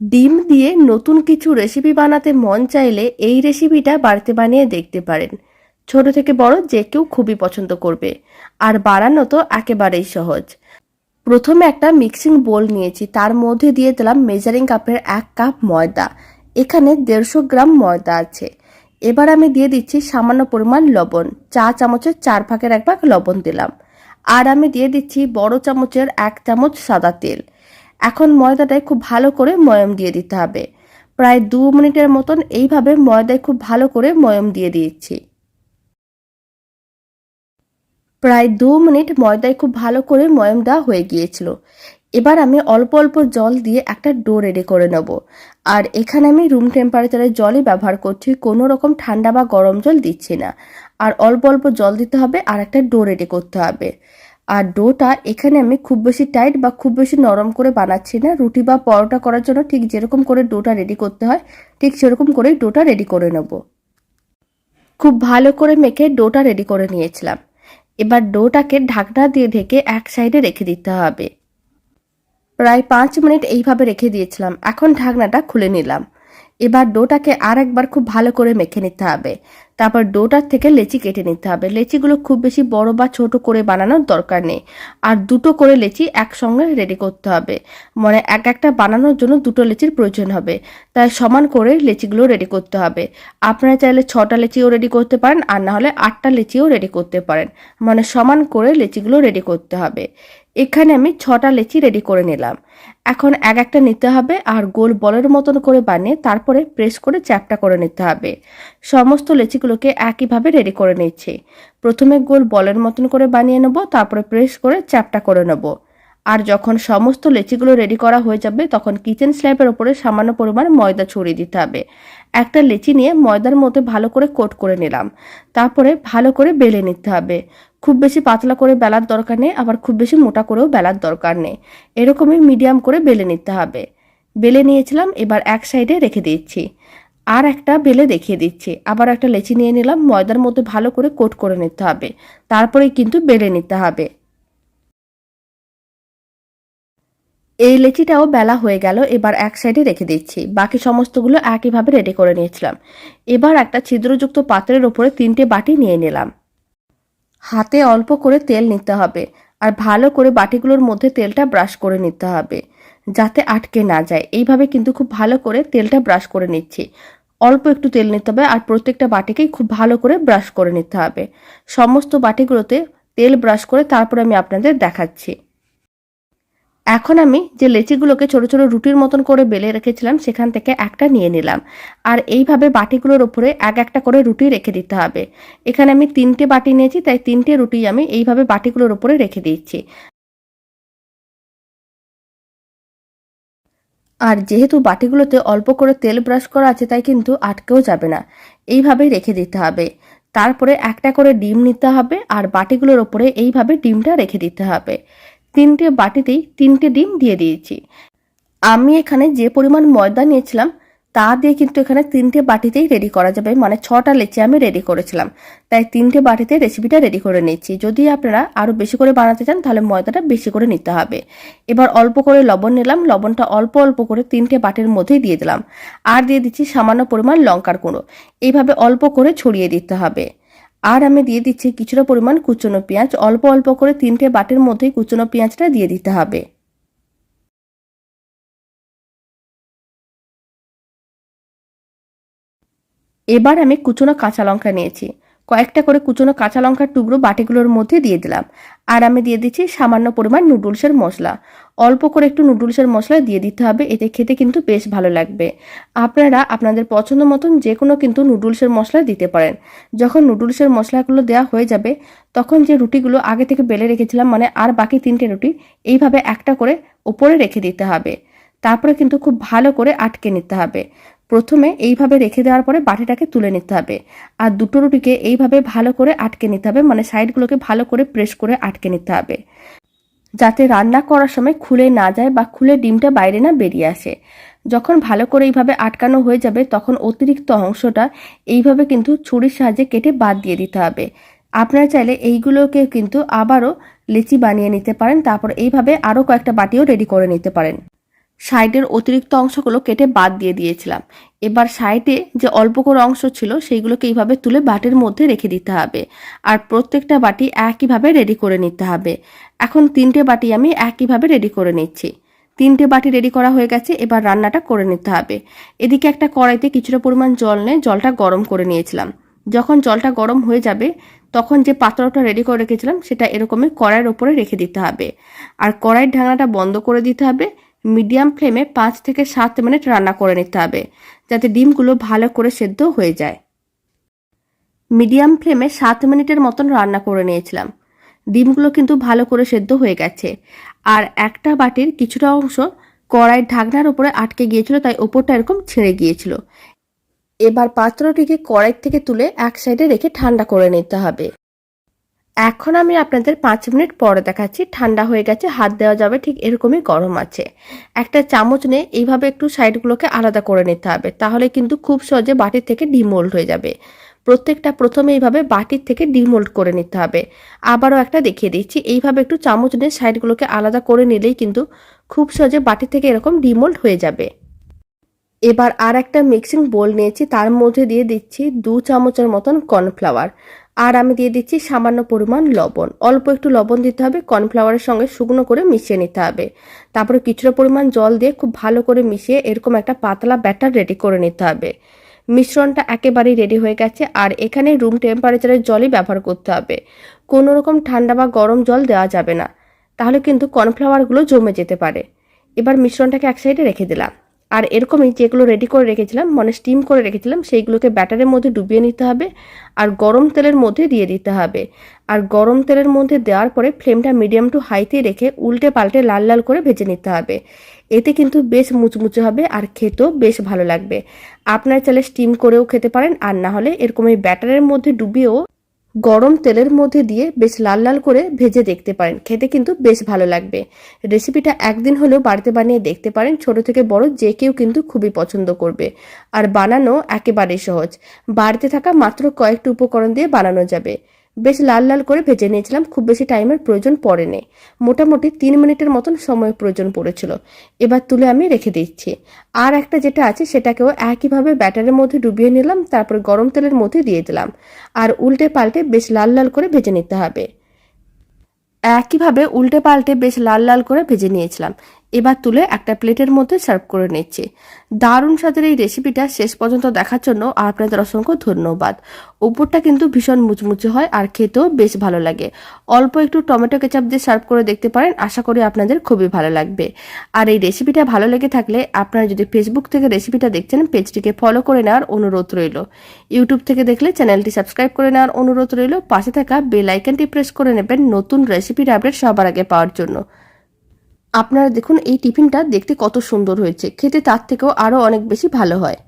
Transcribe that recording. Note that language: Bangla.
ডিম দিয়ে নতুন কিছু রেসিপি বানাতে মন চাইলে এই রেসিপিটা বাড়িতে বানিয়ে দেখতে পারেন। ছোট থেকে বড় যে কেউ খুবই পছন্দ করবে। আর বানানো তো একেবারেই সহজ। প্রথমে একটা মিক্সিং বোল নিয়েছি, তার মধ্যে দিয়ে দিলাম মেজারিং কাপের 1 কাপ ময়দা। এখানে 150 গ্রাম ময়দা আছে। এবার আমি দিয়ে দিচ্ছি সামান্য পরিমাণ লবণ, চা চামচের 4 ভাগের 1 ভাগ লবণ দিলাম। আর আমি দিয়ে দিচ্ছি বড় চামচের 1 চামচ সাদা তেল। এখন ময়দাটায় খুব ভালো করে ময়ম দিয়ে দিতে হবে। প্রায় 2 মিনিটের মতন এইভাবে ময়দায় খুব ভালো করে ময়ম দিয়ে দিয়েছি। প্রায় 2 মিনিট ময়দায় খুব ভালো করে ময়ম দেওয়া হয়ে গিয়েছিল। এবার আমি অল্প অল্প জল দিয়ে একটা ডো রেডি করে নেব। আর এখানে আমি রুম টেম্পারেচারের জলই ব্যবহার করছি, কোনো রকম ঠান্ডা বা গরম জল দিচ্ছি না। আর অল্প অল্প জল দিতে হবে আর একটা ডো রেডি করতে হবে। আর ডোটা এখানে আমি খুব বেশি টাইট বা খুব বেশি নরম করে বানাচ্ছি না। রুটি বা পরোটা করার জন্য ঠিক যেরকম করে ডোটা রেডি করতে হয় ঠিক সেরকম করেই ডোটা রেডি করে নেব। খুব ভালো করে মেখে ডোটা রেডি করে নিয়েছিলাম। এবার ডোটাকে ঢাকনা দিয়ে ঢেকে এক সাইডে রেখে দিতে হবে। প্রায় 5 মিনিট এইভাবে রেখে দিয়েছিলাম। এখন ঢাকনাটা খুলে নিলাম। এবার ডোটাকে আর একবার খুব ভালো করে মেখে নিতে হবে। তারপর ডোটার থেকে লেচি কেটে নিতে হবে। লেচিগুলো খুব বেশি বড় বা ছোট করে বানানোর দরকার নেই। আর দুটো করে লেচি একসঙ্গে রেডি করতে হবে। মানে এক একটা বানানোর জন্য দুটো লেচির প্রয়োজন হবে। তাই সমান করে লেচিগুলো রেডি করতে হবে। আপনারা চাইলে 6টা লেচিও রেডি করতে পারেন, আর না হলে 8টা লেচিও রেডি করতে পারেন। মানে সমান করে লেচিগুলো রেডি করতে হবে। এখানে আমি 6টা লেচি রেডি করে নিলাম। এখন এক একটা নিতে হবে আর গোল বলের মতন করে বানিয়ে তারপরে প্রেস করে চ্যাপটা করে নিতে হবে। সমস্ত লেচিগুলোকে একইভাবে রেডি করে নিচ্ছি। প্রথমে গোল বলের মতন করে বানিয়ে নেব, তারপরে প্রেস করে চ্যাপটা করে নেব। আর যখন সমস্ত লেচিগুলো রেডি করা হয়ে যাবে তখন কিচেন স্ল্যাবের ওপরে সামান্য পরিমাণ ময়দা ছড়িয়ে দিতে হবে। একটা লেচি নিয়ে ময়দার মধ্যে ভালো করে কোট করে নিলাম। তারপরে ভালো করে বেলে নিতে হবে। খুব বেশি পাতলা করে বেলার দরকার নেই, আবার খুব বেশি মোটা করেও বেলার দরকার নেই। এরকমই মিডিয়াম করে বেলে নিতে হবে। বেলে নিয়েছিলাম, এবার এক সাইডে রেখে দিচ্ছি। আর একটা বেলে দেখিয়ে দিচ্ছি। আবার একটা লেচি নিয়ে নিলাম, ময়দার মধ্যে ভালো করে কোট করে নিতে হবে। তারপরেই কিন্তু বেলে নিতে হবে। এই লেচিটাও বেলা হয়ে গেল। এবার এক সাইডে রেখে দিচ্ছি। বাকি সমস্তগুলো একইভাবে রেডি করে নিয়েছিলাম। এবার একটা ছিদ্রযুক্ত পাত্রের ওপরে 3টে বাটি নিয়ে নিলাম। হাতে অল্প করে তেল নিতে হবে। আর ভালো করে বাটিগুলোর মধ্যে তেলটা ব্রাশ করে নিতে হবে, যাতে আটকে না যায়। এইভাবে কিন্তু খুব ভালো করে তেলটা ব্রাশ করে নিচ্ছি। অল্প একটু তেল নিতে হবে আর প্রত্যেকটা বাটিকেই খুব ভালো করে ব্রাশ করে নিতে হবে। সমস্ত বাটিগুলোতে তেল ব্রাশ করে তারপরে আমি আপনাদের দেখাচ্ছি। এখন আমি যে লেচিগুলোকে ছোট ছোট রুটির মতন করে বেলে রেখেছিলাম সেখান থেকে একটা নিয়ে নিলাম। আর এইভাবে বাটিগুলোর উপরে এক একটা করে রুটি রেখে দিতে হবে। এখানে আমি 3টে বাটি নিয়েছি, তাই 3টে রুটি আমি এইভাবে বাটিগুলোর উপরে রেখে দিচ্ছি। আর যেহেতু বাটিগুলোতে অল্প করে তেল ব্রাশ করা আছে তাই কিন্তু আটকেও যাবে না। এইভাবেই রেখে দিতে হবে। তারপরে একটা করে ডিম নিতে হবে আর বাটিগুলোর ওপরে এইভাবে ডিমটা রেখে দিতে হবে। 3টে বাটিতেই 3টে ডিম দিয়ে দিয়েছি। আমি এখানে যে পরিমাণ ময়দা নিয়েছিলাম তা দিয়ে কিন্তু এখানে 3টে বাটিতেই রেডি করা যাবে। মানে 6টা লেচি আমি রেডি করেছিলাম, তাই 3টে বাটিতে রেসিপিটা রেডি করে নিচ্ছি। যদি আপনারা আরো বেশি করে বানাতে চান তাহলে ময়দাটা বেশি করে নিতে হবে। এবার অল্প করে লবণ নিলাম। লবণটা অল্প অল্প করে 3টে বাটির মধ্যেই দিয়ে দিলাম। আর দিয়ে দিচ্ছি সামান্য পরিমাণ লঙ্কার গুঁড়ো। এইভাবে অল্প করে ছড়িয়ে দিতে হবে। আর আমি দিয়ে দিচ্ছি কিছুটা পরিমাণ কুচনো পেঁয়াজ। অল্প অল্প করে 3টে বাটির মধ্যেই কুচনো পেঁয়াজটা দিয়ে দিতে হবে। এবার আমি কুচনো কাঁচা লঙ্কা নিয়েছি। কয়েকটা করে কুচনো কাঁচা লঙ্কার টুকরো বাটিগুলোর মধ্যে দিয়ে দিলাম। আর আমি দিয়ে দিচ্ছি সামান্য পরিমাণ নুডলসের মশলা। অল্প করে একটু নুডলসের মশলা দিয়ে দিতে হবে, এতে খেতে কিন্তু বেশ ভালো লাগবে। আপনারা আপনাদের পছন্দ মতন যে কোনো কিন্তু নুডলসের মশলা দিতে পারেন। যখন নুডলসের মশলাগুলো দেওয়া হয়ে যাবে তখন যে রুটিগুলো আগে থেকে বেলে রেখেছিলাম, মানে আর বাকি 3টে রুটি এইভাবে একটা করে ওপরে রেখে দিতে হবে। তারপরে কিন্তু খুব ভালো করে আটকে নিতে হবে। প্রথমে এইভাবে রেখে দেওয়ার পরে বাটিটাকে তুলে নিতে হবে। আর দুটো রুটিকে এইভাবে ভালো করে আটকে নিতে হবে, মানে সাইডগুলোকে ভালো করে প্রেস করে আটকে নিতে হবে, যাতে রান্না করার সময় খুলে না যায় বা খুলে ডিমটা বাইরে না বেরিয়ে আসে। যখন ভালো করে এইভাবে আটকানো হয়ে যাবে তখন অতিরিক্ত অংশটা এইভাবে কিন্তু ছুরির সাহায্যে কেটে বাদ দিয়ে দিতে হবে। আপনারা চাইলে এইগুলোকে কিন্তু আবারও লেচি বানিয়ে নিতে পারেন। তারপর এইভাবে আরও কয়েকটা বাটিও রেডি করে নিতে পারেন। সাইডের অতিরিক্ত অংশগুলো কেটে বাদ দিয়ে দিয়েছিলাম। এবার সাইডে যে অল্প করে অংশ ছিল সেইগুলোকে এইভাবে তুলে বাটির মধ্যে রেখে দিতে হবে। আর প্রত্যেকটা বাটি একইভাবে রেডি করে নিতে হবে। এখন 3টে বাটি আমি একইভাবে রেডি করে নিচ্ছি। 3টে বাটি রেডি করা হয়ে গেছে, এবার রান্নাটা করে নিতে হবে। এদিকে একটা কড়াইতে কিছুটা পরিমাণ জল নিয়ে জলটা গরম করে নিয়েছিলাম। যখন জলটা গরম হয়ে যাবে তখন যে পাত্রটা রেডি করে রেখেছিলাম সেটা এরকমই কড়াইয়ের ওপরে রেখে দিতে হবে। আর কড়াইয়ের ঢাকনাটা বন্ধ করে দিতে হবে। মিডিয়াম ফ্লেমে 5 থেকে 7 মিনিট রান্না করে নিতে হবে, যাতে ডিমগুলো ভালো করে সেদ্ধ হয়ে যায়। মিডিয়াম ফ্লেমে 7 মিনিটের মতন রান্না করে নিয়েছিলাম। ডিমগুলো কিন্তু ভালো করে সেদ্ধ হয়ে গেছে। আর একটা বাটির কিছুটা অংশ কড়াইয়ের ঢাকনার উপরে আটকে গিয়েছিল, তাই ওপরটা এরকম ছেড়ে গিয়েছিল। এবার পাত্রটিকে কড়াই থেকে তুলে এক সাইডে রেখে ঠান্ডা করে নিতে হবে। এখন আমি আপনাদের 5 মিনিট পরে দেখাচ্ছি। ঠান্ডা হয়ে গেছে, হাত দেওয়া যাবে, ঠিক এরকমই গরম আছে। একটা চামচ নিয়ে এইভাবে একটু সাইডগুলোকে আলাদা করে নিতে হবে, তাহলে কিন্তু খুব সহজে বাটির থেকে ডিমোল্ড হয়ে যাবে। প্রত্যেকটা প্রথমে এইভাবে বাটির থেকে ডিমোল্ড করে নিতে হবে। আবারও একটা দেখিয়ে দিচ্ছি, এইভাবে একটু চামচ নিয়ে সাইডগুলোকে আলাদা করে নিলেই কিন্তু খুব সহজে বাটি থেকে এরকম ডিমোল্ড হয়ে যাবে। এবার আর একটা মিক্সিং বোল নিয়েছি, তার মধ্যে দিয়ে দিচ্ছি 2 চামচের মতন কর্নফ্লাওয়ার। আর আমি দিয়ে দিচ্ছি সামান্য পরিমাণ লবণ। অল্প একটু লবণ দিতে হবে, কর্নফ্লাওয়ারের সঙ্গে শুকনো করে মিশিয়ে নিতে হবে। তারপরে কিছুটা পরিমাণ জল দিয়ে খুব ভালো করে মিশিয়ে এরকম একটা পাতলা ব্যাটার রেডি করে নিতে হবে। মিশ্রণটা একেবারেই রেডি হয়ে গেছে। আর এখানে রুম টেম্পারেচারের জলই ব্যবহার করতে হবে, কোনো রকম ঠান্ডা বা গরম জল দেওয়া যাবে না, তাহলে কিন্তু কর্নফ্লাওয়ারগুলো জমে যেতে পারে। এবার মিশ্রণটাকে এক সাইডে রেখে দিলাম। আর এরকমই যেগুলো রেডি করে রেখেছিলাম, মানে স্টিম করে রেখেছিলাম, সেইগুলোকে ব্যাটারের মধ্যে ডুবিয়ে নিতে হবে আর গরম তেলের মধ্যে দিয়ে দিতে হবে। আর গরম তেলের মধ্যে দেওয়ার পরে ফ্লেমটা মিডিয়াম টু হাইতে রেখে উল্টে পাল্টে লাল লাল করে ভেজে নিতে হবে। এতে কিন্তু বেশ মুচমুচে হবে আর খেতেও বেশ ভালো লাগবে। আপনারা চাইলে স্টিম করেও খেতে পারেন, আর না হলে এরকম এই ব্যাটারের মধ্যে ডুবিয়েও গরম তেলের মধ্যে দিয়ে বেশ লাল লাল করে ভেজে দেখতে পারেন, খেতে কিন্তু বেশ ভালো লাগবে। রেসিপিটা একদিন হলেও বাড়িতে বানিয়ে দেখতে পারেন, ছোট থেকে বড় যে কেউ কিন্তু খুবই পছন্দ করবে। আর বানানো একেবারেই সহজ, বাড়িতে থাকা মাত্র কয়েকটি উপকরণ দিয়ে বানানো যাবে। বেশ লাল লাল করে ভেজে নিয়েছিলাম, খুব বেশি টাইমের প্রয়োজন পড়েনি, মোটামুটি 3 মিনিটের মতন সময় প্রয়োজন পড়েছিল। এবার তুলে আমি রেখে দিচ্ছি। আর একটা যেটা আছে সেটাকেও একইভাবে ব্যাটারের মধ্যে ডুবিয়ে নিলাম, তারপর গরম তেলের মধ্যে দিয়ে দিলাম আর উল্টে পাল্টে বেশ লাল লাল করে ভেজে নিতে হবে। একইভাবে উল্টে পাল্টে বেশ লাল লাল করে ভেজে নিয়েছিলাম। এবার তুলে একটা প্লেটের মধ্যে সার্ভ করে নিচ্ছি। দারুণ স্বাদের এই রেসিপিটা শেষ পর্যন্ত দেখার জন্য আপনাদের অসংখ্য ধন্যবাদ। উপরটা কিন্তু ভীষণ মুচমুচে হয় আর খেতেও বেশ ভালো লাগে। অল্প একটু টমেটো কেচাপ দিয়ে সার্ভ করে দেখতে পারেন, আশা করি আপনাদের খুবই ভালো লাগবে। আর এই রেসিপিটা ভালো লেগে থাকলে আপনারা যদি ফেসবুক থেকে রেসিপিটা দেখছেন, পেজটিকে ফলো করে নেওয়ার অনুরোধ রইল। ইউটিউব থেকে দেখলে চ্যানেলটি সাবস্ক্রাইব করে নেওয়ার অনুরোধ রইল। পাশে থাকা বেল আইকনটি প্রেস করে নেবেন নতুন রেসিপির আপডেট সবার আগে পাওয়ার জন্য। আপনারা দেখুন এই টিফিনটা দেখতে কত সুন্দর হয়েছে, খেতে তার থেকেও আরো অনেক বেশি ভালো হয়।